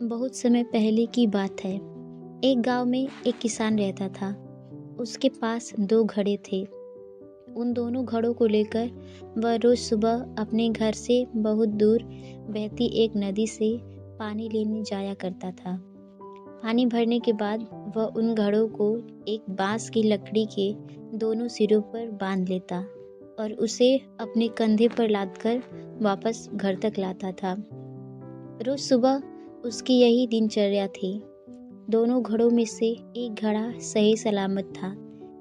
बहुत समय पहले की बात है। एक गांव में एक किसान रहता था। उसके पास 2 घड़े थे। उन दोनों घड़ों को लेकर वह रोज सुबह अपने घर से बहुत दूर बहती एक नदी से पानी लेने जाया करता था। पानी भरने के बाद वह उन घड़ों को एक बांस की लकड़ी के दोनों सिरों पर बांध लेता और उसे अपने कंधे पर लादकर वापस घर तक लाता था। रोज सुबह उसकी यही दिनचर्या थी। दोनों घड़ों में से एक घड़ा सही सलामत था,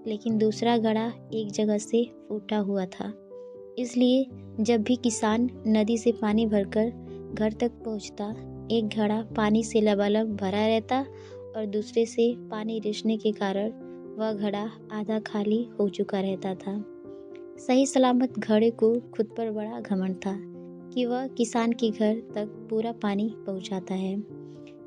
लेकिन दूसरा घड़ा एक जगह से फूटा हुआ था। इसलिए जब भी किसान नदी से पानी भरकर घर तक पहुंचता, एक घड़ा पानी से लबालब भरा रहता और दूसरे से पानी रिसने के कारण वह घड़ा आधा खाली हो चुका रहता था। सही सलामत घड़े को खुद पर बड़ा घमंड था कि वह किसान के घर तक पूरा पानी पहुंचाता है।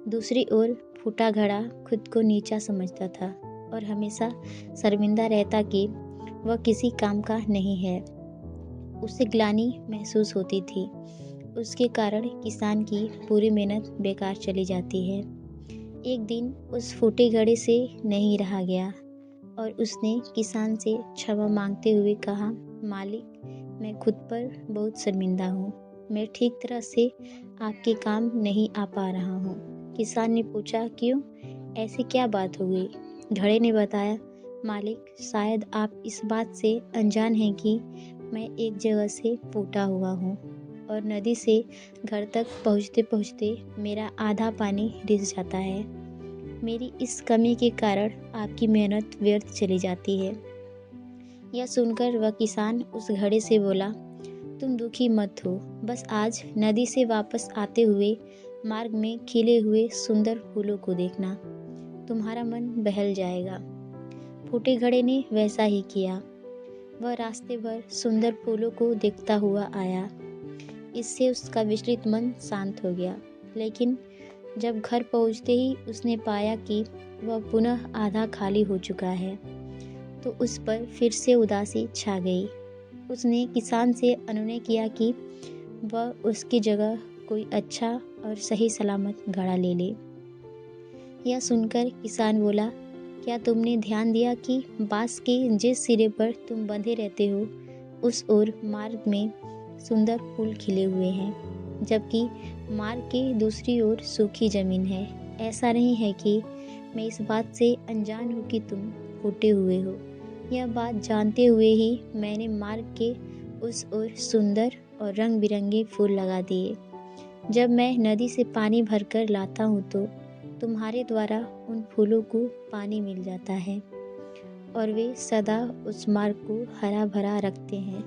दूसरी ओर फूटा घड़ा खुद को नीचा समझता था और हमेशा शर्मिंदा रहता कि वह किसी काम का नहीं है। उसे ग्लानि महसूस होती थी। उसके कारण किसान की पूरी मेहनत बेकार चली जाती है। एक दिन उस फूटे घड़े से नहीं रहा गया और उसने किसान से क्षमा मांगते हुए कहा, मालिक, मैं खुद पर बहुत शर्मिंदा हूँ। मैं ठीक तरह से आपके काम नहीं आ पा रहा हूँ। किसान ने पूछा, क्यों? ऐसी क्या बात हो गई? घड़े ने बताया, मालिक, शायद आप इस बात से अनजान हैं कि मैं एक जगह से फूटा हुआ हूँ और नदी से घर तक पहुँचते पहुँचते मेरा आधा पानी रिस जाता है। मेरी इस कमी के कारण आपकी मेहनत व्यर्थ चली जाती है। यह सुनकर वह किसान उस घड़े से बोला, तुम दुखी मत हो, बस आज नदी से वापस आते हुए मार्ग में खिले हुए सुंदर फूलों को देखना, तुम्हारा मन बहल जाएगा। फूटे घड़े ने वैसा ही किया। वह रास्ते भर सुंदर फूलों को देखता हुआ आया। इससे उसका विचलित मन शांत हो गया, लेकिन जब घर पहुंचते ही उसने पाया कि वह पुनः आधा खाली हो चुका है, तो उस पर फिर से उदासी छा गई। उसने किसान से अनुनय किया कि वह उसकी जगह कोई अच्छा और सही सलामत घड़ा ले ले। यह सुनकर किसान बोला, क्या तुमने ध्यान दिया कि बांस के जिस सिरे पर तुम बंधे रहते हो, उस ओर मार्ग में सुंदर फूल खिले हुए हैं, जबकि मार्ग के दूसरी ओर सूखी जमीन है। ऐसा नहीं है कि मैं इस बात से अनजान हूँ कि तुम फूटे हुए हो। यह बात जानते हुए ही मैंने मार्ग के उस ओर सुंदर और रंग बिरंगे फूल लगा दिए। जब मैं नदी से पानी भरकर लाता हूँ तो तुम्हारे द्वारा उन फूलों को पानी मिल जाता है और वे सदा उस मार्ग को हरा भरा रखते हैं।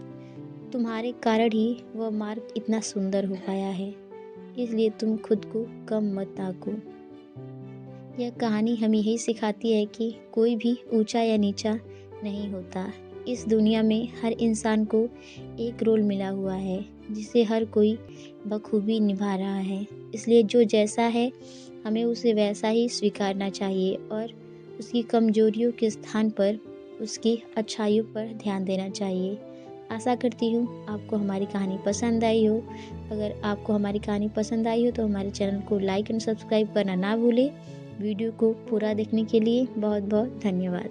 तुम्हारे कारण ही वह मार्ग इतना सुंदर हो पाया है, इसलिए तुम खुद को कम मत आंको। यह कहानी हमें यही सिखाती है कि कोई भी ऊंचा या नीचा नहीं होता। इस दुनिया में हर इंसान को एक रोल मिला हुआ है, जिसे हर कोई बखूबी निभा रहा है। इसलिए जो जैसा है, हमें उसे वैसा ही स्वीकारना चाहिए और उसकी कमजोरियों के स्थान पर उसकी अच्छाइयों पर ध्यान देना चाहिए। आशा करती हूँ आपको हमारी कहानी पसंद आई हो। अगर आपको हमारी कहानी पसंद आई हो तो हमारे चैनल को लाइक एंड सब्सक्राइब करना ना भूलें। वीडियो को पूरा देखने के लिए बहुत बहुत धन्यवाद।